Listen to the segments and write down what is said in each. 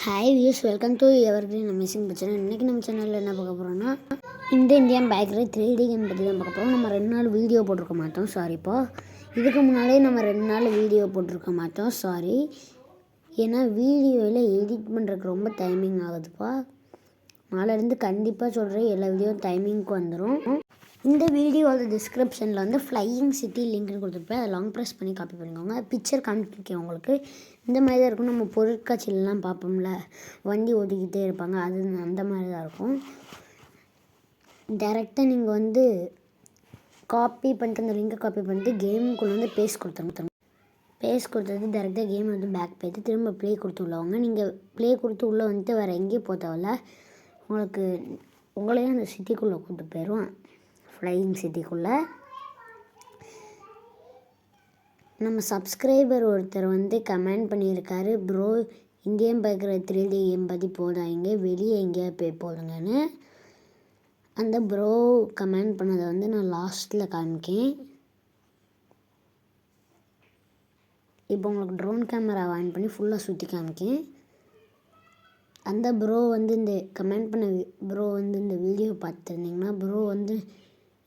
Hi views, welcome to evergreen amazing channel. இன்றைக்கி நம்ம சேனலில் என்ன பார்க்க போகிறோன்னா, இந்த இந்தியன் பேக்கரி 3D கேம் பற்றி தான் பார்க்க போகிறோம். நம்ம 2 நாள் வீடியோ போட்டிருக்க மாட்டோம், சாரிப்பா. இதுக்கு முன்னாலே நம்ம 2 நாள் வீடியோ போட்டிருக்க மாட்டோம், சாரி. ஏன்னா வீடியோவில் எடிட் பண்ணுறதுக்கு ரொம்ப டைமிங் ஆகுதுப்பா. நாளிலேருந்து கண்டிப்பாக சொல்கிறேன், எல்லா வீடியோ டைமிங்க்கு வந்துடும். இந்த வீடியோவோட டிஸ்கிரிப்ஷனில் வந்து ஃப்ளையிங் சிட்டி லிங்க்னு கொடுத்துருப்பேன். அதை லாங் ப்ரெஸ் பண்ணி காப்பி பண்ணிக்கோங்க. பிக்சர் காமிக்கிறேன் உங்களுக்கு. இந்த மாதிரி தான் இருக்கும். நம்ம பொருட்காட்சியிலலாம் பார்ப்போம்ல, வண்டி ஓட்டிக்கிட்டே இருப்பாங்க, அது அந்த மாதிரி தான் இருக்கும். டேரெக்டாக நீங்கள் வந்து காப்பி பண்ணிட்டு அந்த லிங்கை காப்பி பண்ணிட்டு கேமுக்குள்ளே வந்து பேஸ் கொடுத்துருங்க. பேஸ் கொடுத்தது டேரெக்டாக கேம் வந்து பேக் போய்ட்டு திரும்ப ப்ளே கொடுத்து உள்ளவங்க. நீங்கள் ப்ளே கொடுத்து உள்ளே வந்துட்டு வேறு எங்கேயும் போத்தவில்ல, உங்களையும் அந்த சிட்டிக்குள்ளே கூப்பிட்டு போயிடும். ஃப்ளையிங் சிட்டிக்குள்ளே நம்ம சப்ஸ்கிரைபர் ஒருத்தர் வந்து கமெண்ட் பண்ணியிருக்காரு, bro Indian bakery 3D game பற்றி போதாங்க, வெளியே எங்கேயா போய் போதுங்கன்னு. அந்த ப்ரோ கமெண்ட் பண்ணதை வந்து நான் லாஸ்ட்டில் காமிக்கேன். இப்போ உங்களுக்கு ட்ரோன் கேமரா ஆன் பண்ணி ஃபுல்லாக சுற்றி காமிக்கேன். அந்த ப்ரோ வந்து இந்த கமெண்ட் பண்ண ப்ரோ வந்து இந்த வீடியோ பார்த்துருந்தீங்கன்னா, ப்ரோ வந்து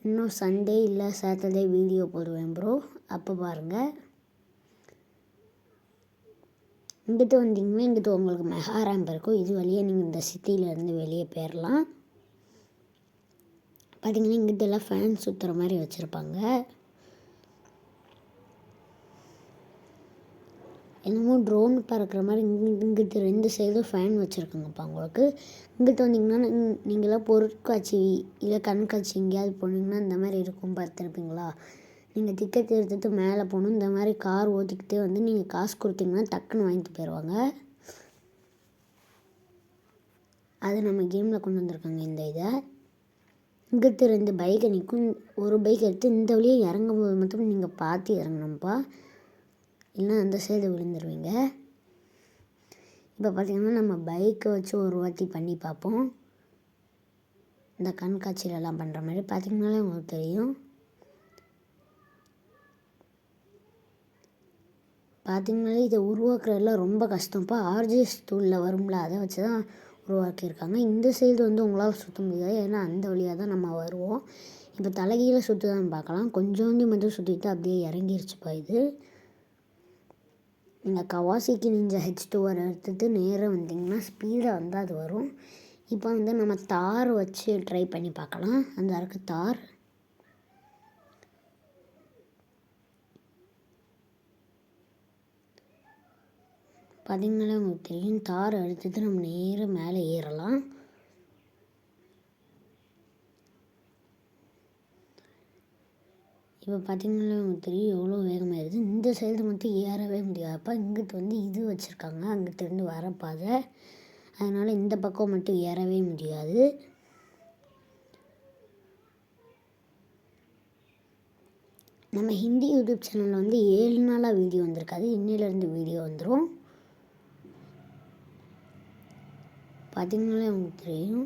இன்னும் சண்டே இல்லை சாட்டர்டே வீடியோ போடுவேன் ப்ரோ, அப்போ பாருங்கள். இங்கிட்டு வந்தீங்கன்னா இங்கிட்டு உங்களுக்கு மெகா ரேம்ப் இருக்கும். இது வழியாக நீங்கள் இந்த சிட்டியிலேருந்து வெளியே போயிடலாம். பார்த்தீங்கன்னா இங்கிட்ட எல்லாம் ஃபேன் சுற்றுற மாதிரி வச்சுருப்பாங்க. என்னமோ ட்ரோன் பறக்கிற மாதிரி இங்கிட்டு 2 சைடும் ஃபேன் வச்சுருக்காங்கப்பா உங்களுக்கு. இங்கிட்டு வந்தீங்கன்னா நீங்களாம் பொருட்காட்சி இல்லை கண்காட்சி எங்கேயாவது போனீங்கன்னா இந்த மாதிரி இருக்கும், பார்த்துருப்பீங்களா. நீங்கள் டிக்கெட் எடுத்துகிட்டு மேலே போகணும். இந்த மாதிரி கார் ஓட்டிக்கிட்டே வந்து நீங்கள் காசு கொடுத்தீங்கன்னா டக்குன்னு வாங்கிட்டு போயிடுவாங்க. அது நம்ம கேமில் கொண்டு வந்திருக்காங்க இந்த இதை. இங்கிட்டு 2 பைக்கை நிற்கும். ஒரு பைக் எடுத்து இந்த வழியே இறங்கும் போது மட்டும் நீங்கள் பார்த்து இறங்கணும்ப்பா, இல்லைன்னா அந்த சைடு விழுந்துருவீங்க. இப்போ பார்த்திங்கன்னா நம்ம பைக்கை வச்சு ஒரு வாட்டி பண்ணி பார்ப்போம். இந்த கண்காட்சியிலலாம் பண்ணுற மாதிரி பார்த்திங்கனாலே உங்களுக்கு தெரியும். பார்த்திங்கனாலே இதை உருவாக்குறதுலாம் ரொம்ப கஷ்டம்ப்பா. ஆர்ஜிஎஸ் டூலில் வரும்ல, அதை வச்சு தான் உருவாக்கியிருக்காங்க. இந்த சைடு வந்து உங்களால் சுற்ற முடியாது, ஏன்னா அந்த வழியாக தான் நம்ம வருவோம். இப்போ தலைகீழ சுற்றுதான்னு பார்க்கலாம். கொஞ்சோண்டி மட்டும் சுற்றிட்டு அப்படியே இறங்கிருச்சுப்பா இது. நீங்கள் கவாசிக்கு நிஞ்சா H2R எடுத்துகிட்டு நேராக வந்தீங்கன்னா ஸ்பீடாக வந்து அது வரும். இப்போ வந்து நம்ம தார் வச்சு ட்ரை பண்ணி பார்க்கலாம். அந்த இருக்க தார் பார்த்தீங்கன்னா உங்களுக்கு தெரியும். தார் எடுத்துகிட்டு நம்ம நேராக மேலே ஏறலாம். இப்போ பார்த்திங்கன்னா உங்களுக்கு தெரியும் எவ்வளோ வேகமாக ஏறுது. இந்த சைடு மட்டும் ஏறவே முடியாதுப்பா. இங்கிட்டு வந்து இது வச்சுருக்காங்க, அங்கிட்டிருந்து வர பாதை, அதனால் இந்த பக்கம் மட்டும் ஏறவே முடியாது. நம்ம ஹிந்தி யூடியூப் சேனலில் வந்து 7 நாளாக வீடியோ வந்திருக்காது, இன்னிலேருந்து வீடியோ வந்துடும். பார்த்திங்கனாலே உங்களுக்கு தெரியும்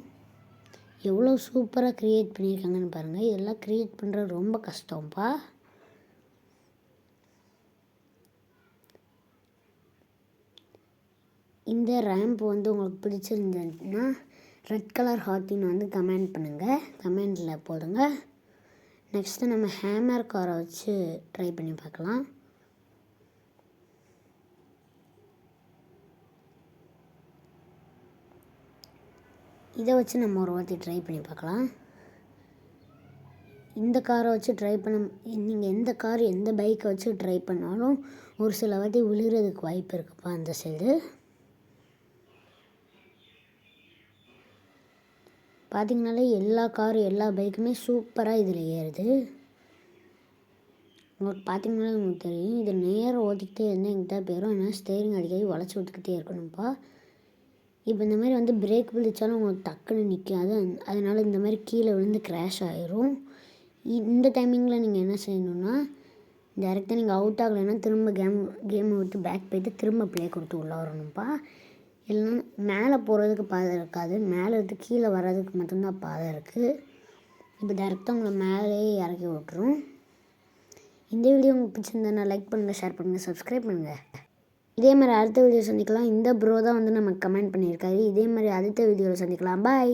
எவ்வளோ சூப்பராக க்ரியேட் பண்ணியிருக்காங்கன்னு பாருங்கள். இதெல்லாம் க்ரியேட் பண்ணுறது ரொம்ப கஷ்டம்ப்பா. இந்த ரேம்ப் வந்து உங்களுக்கு பிடிச்சிருந்ததுன்னா ரெட் கலர் ஹார்ட்டின்னு வந்து கமெண்ட் பண்ணுங்கள், கமெண்டில் போடுங்க. நெக்ஸ்ட்டு நம்ம ஹேமர் காரை வச்சு ட்ரை பண்ணி பார்க்கலாம். இதை வச்சு நம்ம ஒரு வாட்டி ட்ரை பண்ணி பார்க்கலாம். இந்த காரை வச்சு ட்ரை பண்ண நீங்கள் எந்த கார் எந்த பைக்கை வச்சு ட்ரை பண்ணாலும் ஒரு சில வாட்டி விழுகிறதுக்கு வாய்ப்பு இருக்குப்பா. அந்த சைடு பார்த்திங்கனாலே எல்லா காரும் எல்லா பைக்குமே சூப்பராக இதில் ஏறுது. உங்களுக்கு பார்த்திங்கனாலே உங்களுக்கு தெரியும். இதை நேரம் ஓட்டிக்கிட்டே இருந்தால் எங்கிட்ட போயிடும். ஏன்னா ஸ்டேரிங் அடிக்கடி வளைச்சி விட்டுக்கிட்டே இருக்கணும்ப்பா. இப்போ இந்த மாதிரி வந்து பிரேக் பிடிச்சாலும் உங்களுக்கு டக்குன்னு நிற்காது, அதனால் இந்த மாதிரி கீழே விழுந்து க்ராஷ் ஆகிரும். இந்த டைமிங்கில் நீங்கள் என்ன செய்யணுன்னா, டேரெக்டாக நீங்கள் அவுட் ஆகலைன்னா திரும்ப கேமை விட்டு பேக் போய்ட்டு திரும்ப ப்ளே கொடுத்து உள்ளே வரணும்ப்பா. இல்லைன்னா மேலே போகிறதுக்கு பாதை இருக்காது, மேலே இருந்து கீழே வர்றதுக்கு மட்டும்தான் பாதை இருக்குது. இப்போ டேரெக்டாக உங்களை மேலேயே இறக்கி விட்டுரும். இந்த வீடியோ உங்களுக்கு பிடிச்சிருந்தா லைக் பண்ணுங்கள், ஷேர் பண்ணுங்கள், சப்ஸ்கிரைப் பண்ணுங்கள். இதே மாதிரி அடுத்த வீடியோ சந்திக்கலாம். இந்த ப்ரோ தான் வந்து நமக்கு கமெண்ட் பண்ணியிருக்காரு. இதே மாதிரி அடுத்த வீடியோவில் சந்திக்கலாம். பாய்.